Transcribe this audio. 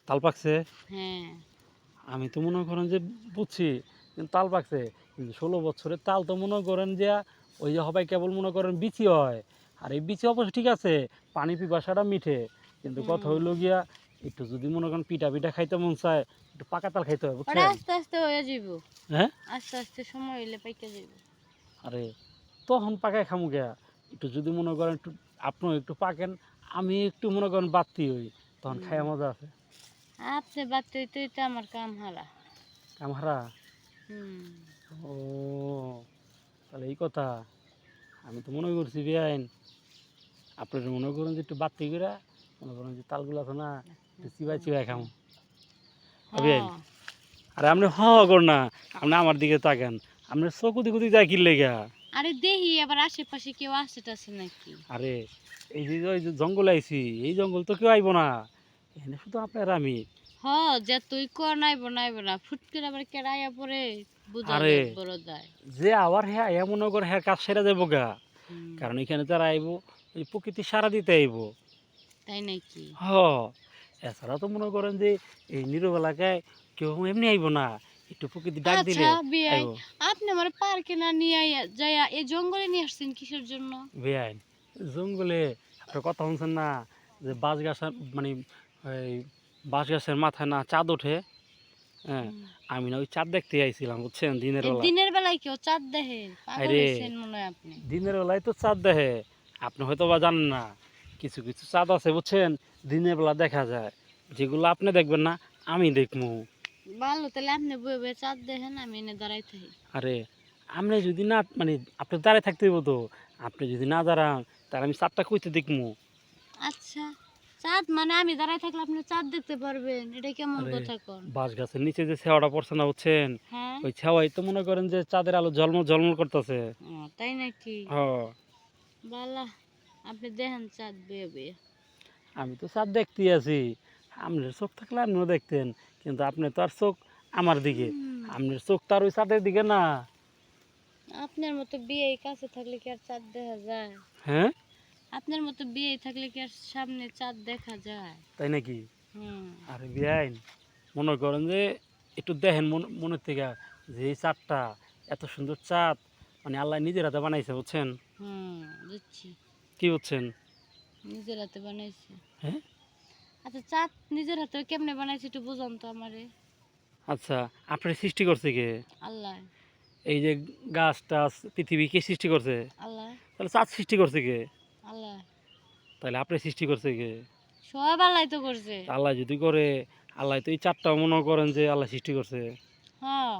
তাল পাকছে? হ্যাঁ। আমি তো মনে করেন যে বুঝছি, কিন্তু তাল পাকছে। কিন্তু ১৬ বছরের তাল তো মনে করেন যে ওই যে সবাই কেবল মনে করেন বিচি হয়। আর এই বিচি অবশ্য ঠিক আছে, পানি পিপাসাটা মিঠে। কিন্তু কথা হুম। হইল গিয়া একটু যদি মনে করেন পিঠা খাইতে মন চায়, একটু পাকা তাল খাইতে হয়, ওটা বুঝছেন? আস্তে আস্তে হয়ে যাইব। হ্যাঁ? আস্তে আস্তে সময় হইলে পাইকা যাইব। আরে তখন পাকায় খামু গিয়া। একটু যদি মনে করেন একটু আপনিও একটু পাকেন, আমি একটু মনে করেন বাড়তি হই, তখন হুম। খাইয়া মজা আছে। আপনি বাড়তে হইতে হইতে আমার কাম হারা। কামহারা? হুম। ও তাহলে এই কথা। আমি তো মনে করছি বেআইন আপনারা মনে করুন যে একটু বাড়তি করে মনে করেন যে তালগুলো আছে না, একটু চিবাই খামু। বেআইন, হ্যাঁ। আরে আপনি কর না, আপনি আমার দিকে তাকান। আপনার চকু দিকে যায় কি লেগা? আরে দেহি আবার আশেপাশে কেউ আসে টাসে নাকি? আরে এই যে ওই যে জঙ্গলে আইছি, এই জঙ্গল তো কেউ আইব না, এখানে শুধু আপনার আমি। হ, যে তুই কর নাইব না ফুট করে আবার কেড়াইয়া পরে বুঝা আরে যায় বড় যায়। যে আবার হ্যাঁ এমন করে হ্যাঁ কাজ সেরে যাবো গা, হুম। কারণ এখানে যারা আইব এই প্রকৃতি সারা দিতে আইব। তাই নাকি? হ, এছাড়া তো মনে করেন যে এই নীরব এলাকায় কেউ এমনি আইব না, একটু প্রকৃতি ডাক আচ্ছা দিলে বিয়াই, আইব। আপনি আমার পার্কে না নিয়ে যাইয়া এই জঙ্গলে নিয়ে আসছেন কিসের জন্য? বেআইন জঙ্গলে একটা কথা শুনছেন না, যে বাঁশ গাছ মানে ওই বাঁশ গাছের মাথায় না চাঁদ ওঠে? হ্যাঁ, হুম। আমি না ওই চাঁদ দেখতে আইছিলাম, বুঝছেন, দিনের এই বেলা। দিনের বেলায় কেউ চাঁদ দেখে? পাগল আরে হয়েছেন মনে হয় আপনি। দিনের বেলায় তো চাঁদ দেখে, আপনি হয়তো বা জানেন না। কিছু কিছু চাঁদ আছে বুঝছেন, দিনের বেলা দেখা যায়, যেগুলো আপনি দেখবেন না আমি দেখবো। ভালো, তাহলে আপনি বয়ে বয়ে চাঁদ দেখেন, আমি এনে দাঁড়াই থাকি। আরে আপনি যদি না মানে আপনি দাঁড়ায় থাকতে হইব তো, আপনি যদি না দাঁড়ান তাহলে আমি চাঁদটা কইতে দেখবো। আচ্ছা, চাঁদ মানে আমি দাঁড়াই থাকলে আপনি চাঁদ দেখতে পারবেন? এটা কেমন আরে কথা কন? বাঁশ গাছের নিচে যে ছাওয়াটা পড়ছে না বুঝছেন, হ্যাঁ। ওই ছাওয়াই তো মনে করেন যে চাঁদের আলো ঝলমল ঝলমল করতেছে। ও তাই নাকি? হ, বালা, আপনি দেখেন চাঁদ বয়ে বয়ে। আমি তো চাঁদ দেখতেই আছি, আপনার চোখ থাকলে আপনিও দেখতেন, কিন্তু আপনি তো আর চোখ আমার দিকে, হুম। আপনার চোখ তো আর ওই চাঁদের দিকে না। আপনার মতো বিয়ে কাছে থাকলে কি আর চাঁদ দেখা যায়? হ্যাঁ, আপনার মতো বিয়ে থাকলে কি আর সামনে চাঁদ দেখা যায়? তাই নাকি? হুম। আরে বিয়াইন, মনে করেন যে একটু দেখেন মনের থেকে, যে এই চাঁদটা এত সুন্দর চাঁদ, মানে আল্লাহ নিজের হাতে বানাইছে বুঝছেন। হুম, বুঝছি। কি বুঝছেন? নিজের হাতে বানাইছে। হ্যাঁ, আচ্ছা, চাঁদ নিজের হাতে কেমনে বানাইছে একটু বুঝান তো আমারে। আচ্ছা, আপনার সৃষ্টি করছে কে? আল্লাহ। এই যে গাছ টাছ পৃথিবী কে সৃষ্টি করছে? আল্লাহ। তাহলে চাঁদ সৃষ্টি করছে কে? আল্লাহ। তাহলে আপনি সৃষ্টি করছে কে? সব আল্লাহ তো করছে। তা আল্লাহ যদি করে, আল্লাহ তো এই চাঁদটাও মনে করেন যে আল্লাহ সৃষ্টি করছে। হ্যাঁ।